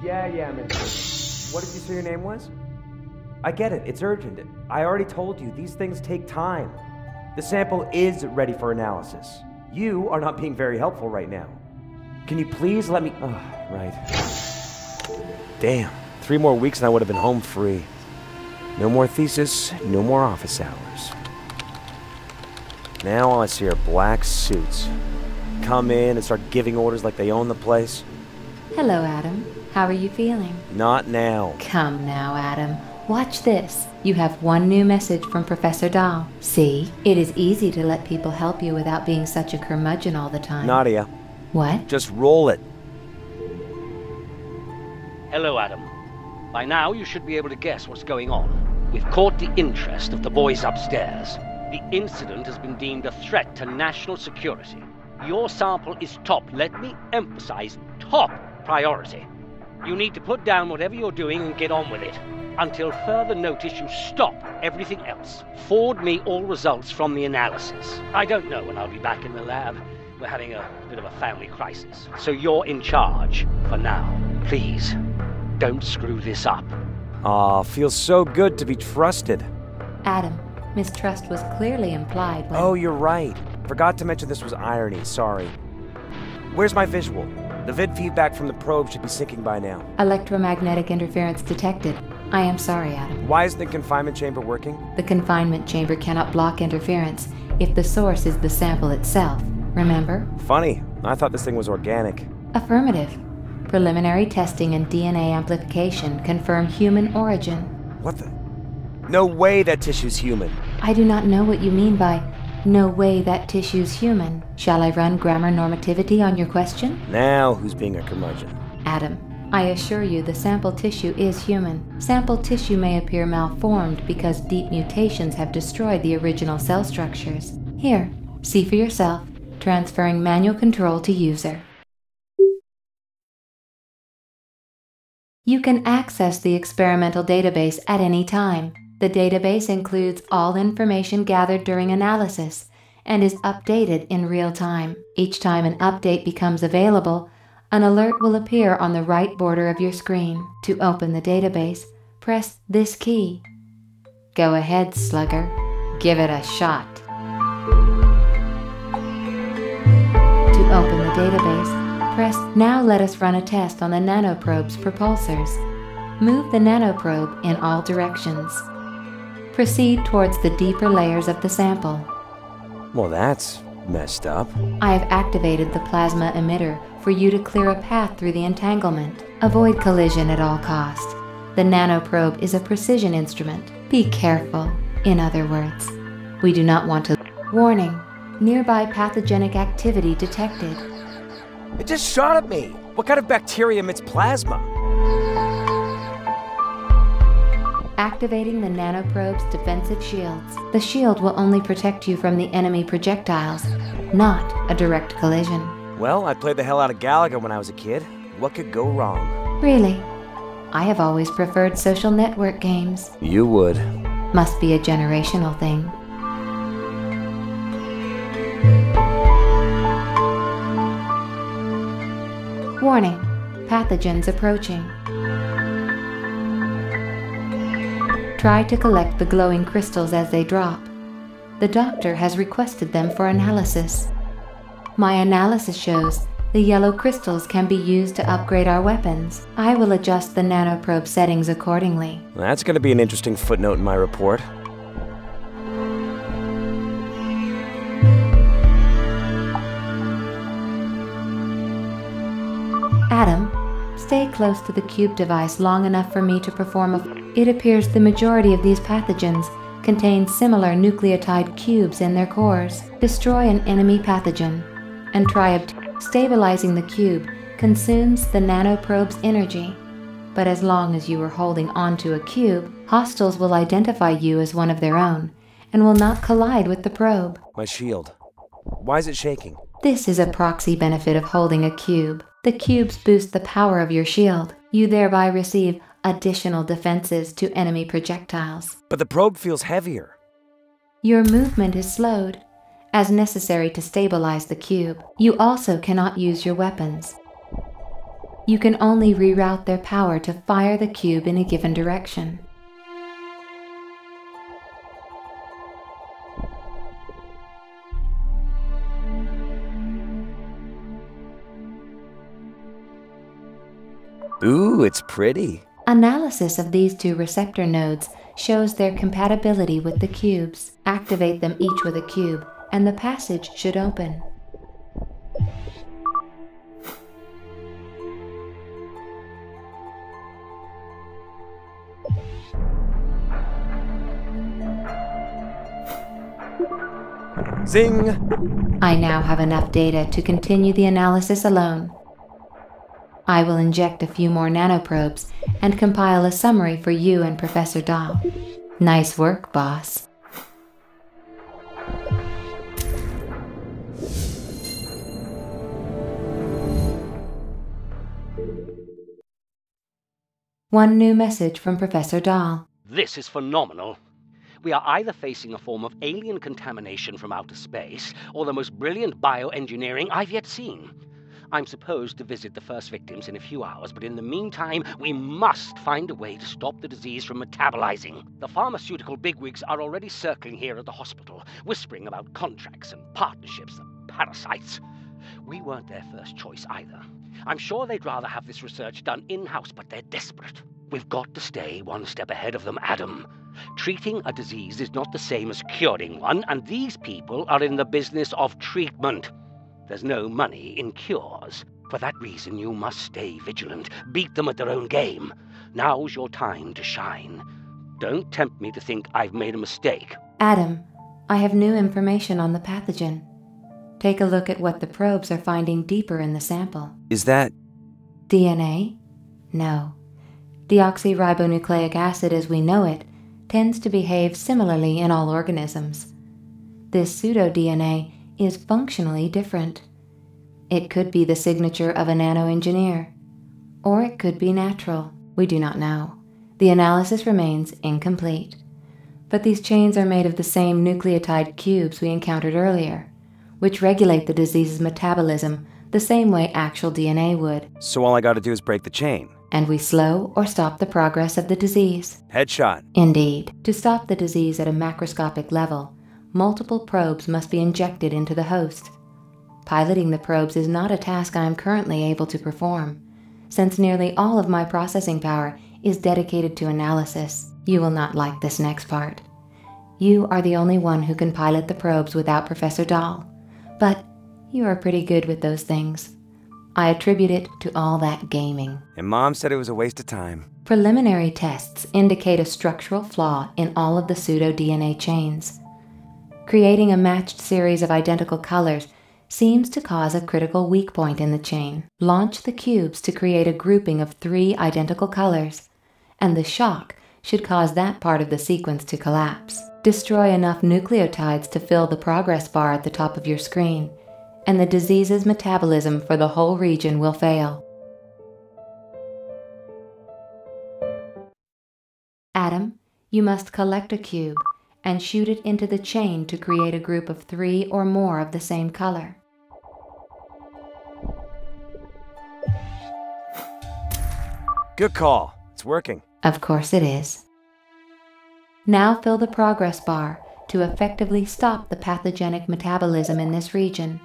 Yeah, mister. What did you say your name was? I get it, it's urgent. I already told you, these things take time. The sample is ready for analysis. You are not being very helpful right now. Can you please let me... Oh, right. Damn, 3 more weeks and I would have been home free. No more thesis, no more office hours. Now all I see are black suits. Come in and start giving orders like they own the place. Hello, Adam. How are you feeling? Not now. Come now, Adam. Watch this. You have one new message from Professor Dahl. See, it is easy to let people help you without being such a curmudgeon all the time. Nadia. What? Just roll it. Hello, Adam. By now, you should be able to guess what's going on. We've caught the interest of the boys upstairs. The incident has been deemed a threat to national security. Your sample is top, let me emphasize, top priority. You need to put down whatever you're doing and get on with it. Until further notice, you stop everything else. Forward me all results from the analysis. I don't know when I'll be back in the lab. We're having a bit of a family crisis. So you're in charge for now. Please, don't screw this up. Aw, feels so good to be trusted. Adam, mistrust was clearly implied when... Oh, you're right. Forgot to mention this was irony, sorry. Where's my visual? The vid feedback from the probe should be syncing by now. Electromagnetic interference detected. I am sorry, Adam. Why isn't the confinement chamber working? The confinement chamber cannot block interference if the source is the sample itself. Remember? Funny. I thought this thing was organic. Affirmative. Preliminary testing and DNA amplification confirm human origin. What the? No way that tissue's human. I do not know what you mean by no way that tissue's human. Shall I run grammar normativity on your question? Now who's being a curmudgeon? Adam, I assure you the sample tissue is human. Sample tissue may appear malformed because deep mutations have destroyed the original cell structures. Here, see for yourself. Transferring manual control to user. You can access the experimental database at any time. The database includes all information gathered during analysis and is updated in real time. Each time an update becomes available, an alert will appear on the right border of your screen. To open the database, press this key. Go ahead, slugger. Give it a shot. To open the database, press Now let us run a test on the Nano Probe's propulsors. Move the Nano Probe in all directions. Proceed towards the deeper layers of the sample. Well, that's messed up. I have activated the plasma emitter for you to clear a path through the entanglement. Avoid collision at all costs. The Nano Probe is a precision instrument. Be careful, in other words. We do not want to... Warning. Nearby pathogenic activity detected. It just shot at me. What kind of bacteria emits plasma? Activating the Nano Probe's defensive shields. The shield will only protect you from the enemy projectiles, not a direct collision. Well, I played the hell out of Galaga when I was a kid. What could go wrong? Really? I have always preferred social network games. You would. Must be a generational thing. Warning, pathogens approaching. Try to collect the glowing crystals as they drop. The doctor has requested them for analysis. My analysis shows the yellow crystals can be used to upgrade our weapons. I will adjust the Nano Probe settings accordingly. That's going to be an interesting footnote in my report. Adam, stay close to the cube device long enough for me to perform a... It appears the majority of these pathogens contain similar nucleotide cubes in their cores. Destroy an enemy pathogen and try stabilizing the cube consumes the Nano Probe's energy. But as long as you are holding onto a cube, hostiles will identify you as one of their own and will not collide with the probe. My shield. Why is it shaking? This is a proxy benefit of holding a cube. The cubes boost the power of your shield. You thereby receive additional defenses to enemy projectiles. But the probe feels heavier. Your movement is slowed, as necessary to stabilize the cube. You also cannot use your weapons. You can only reroute their power to fire the cube in a given direction. Ooh, it's pretty. Analysis of these two receptor nodes shows their compatibility with the cubes. Activate them each with a cube, and the passage should open. Zing! I now have enough data to continue the analysis alone. I will inject a few more nanoprobes and compile a summary for you and Professor Dahl. Nice work, boss. One new message from Professor Dahl. This is phenomenal. We are either facing a form of alien contamination from outer space, or the most brilliant bioengineering I've yet seen. I'm supposed to visit the first victims in a few hours, but in the meantime, we must find a way to stop the disease from metabolizing. The pharmaceutical bigwigs are already circling here at the hospital, whispering about contracts and partnerships and parasites. We weren't their first choice either. I'm sure they'd rather have this research done in-house, but they're desperate. We've got to stay one step ahead of them, Adam. Treating a disease is not the same as curing one, and these people are in the business of treatment. There's no money in cures. For that reason, you must stay vigilant. Beat them at their own game. Now's your time to shine. Don't tempt me to think I've made a mistake. Adam, I have new information on the pathogen. Take a look at what the probes are finding deeper in the sample. Is that... DNA? No. Deoxyribonucleic acid as we know it tends to behave similarly in all organisms. This pseudo-DNA is functionally different. It could be the signature of a nanoengineer, or it could be natural. We do not know. The analysis remains incomplete. But these chains are made of the same nucleotide cubes we encountered earlier, which regulate the disease's metabolism the same way actual DNA would. So all I gotta do is break the chain. And we slow or stop the progress of the disease. Headshot. Indeed. To stop the disease at a macroscopic level, multiple probes must be injected into the host. Piloting the probes is not a task I am currently able to perform, since nearly all of my processing power is dedicated to analysis. You will not like this next part. You are the only one who can pilot the probes without Professor Dahl, but you are pretty good with those things. I attribute it to all that gaming. And Mom said it was a waste of time. Preliminary tests indicate a structural flaw in all of the pseudo-DNA chains. Creating a matched series of identical colors seems to cause a critical weak point in the chain. Launch the cubes to create a grouping of 3 identical colors, and the shock should cause that part of the sequence to collapse. Destroy enough nucleotides to fill the progress bar at the top of your screen, and the disease's metabolism for the whole region will fail. Adam, you must collect a cube and shoot it into the chain to create a group of 3 or more of the same color. Good call. It's working. Of course it is. Now fill the progress bar to effectively stop the pathogenic metabolism in this region.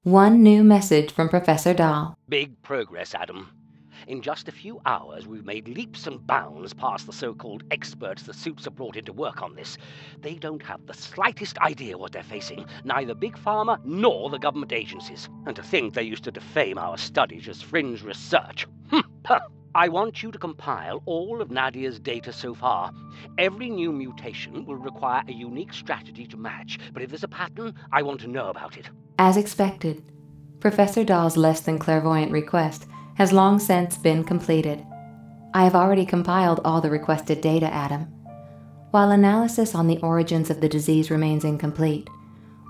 One new message from Professor Dahl. Big progress, Adam. In just a few hours, we've made leaps and bounds past the so-called experts the suits have brought in to work on this. They don't have the slightest idea what they're facing, neither Big Pharma nor the government agencies. And to think they used to defame our studies as fringe research. I want you to compile all of Nadia's data so far. Every new mutation will require a unique strategy to match, but if there's a pattern, I want to know about it. As expected, Professor Dahl's less than clairvoyant request has long since been completed. I have already compiled all the requested data, Adam. While analysis on the origins of the disease remains incomplete,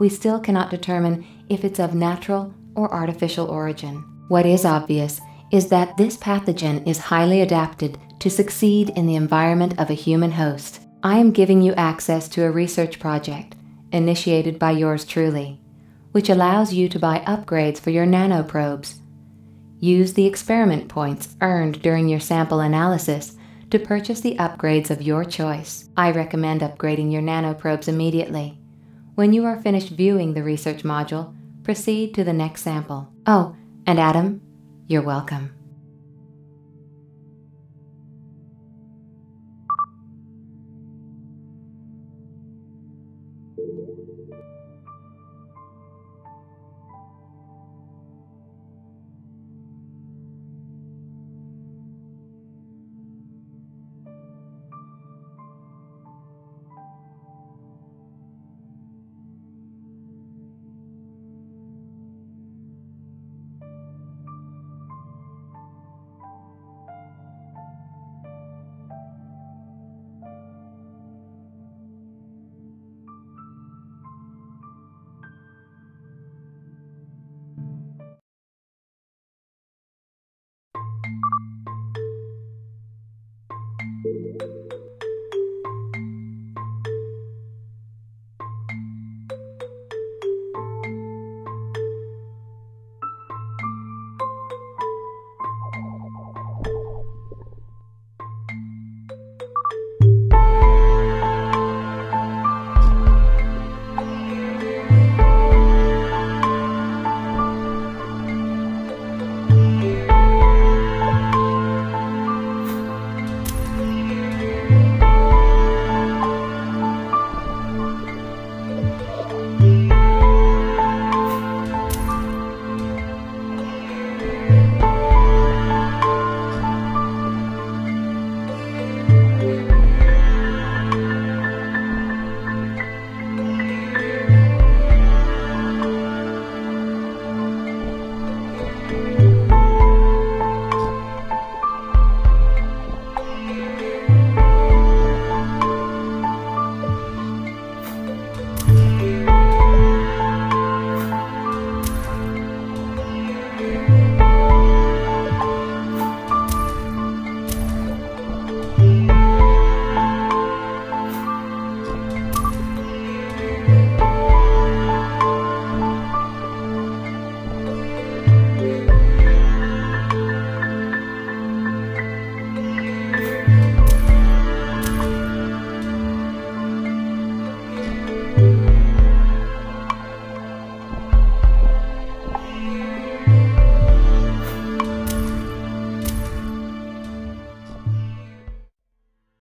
we still cannot determine if it's of natural or artificial origin. What is obvious is that this pathogen is highly adapted to succeed in the environment of a human host. I am giving you access to a research project initiated by yours truly, which allows you to buy upgrades for your nano probes. Use the experiment points earned during your sample analysis to purchase the upgrades of your choice. I recommend upgrading your nano probes immediately. When you are finished viewing the research module, proceed to the next sample. Oh, and Adam, you're welcome.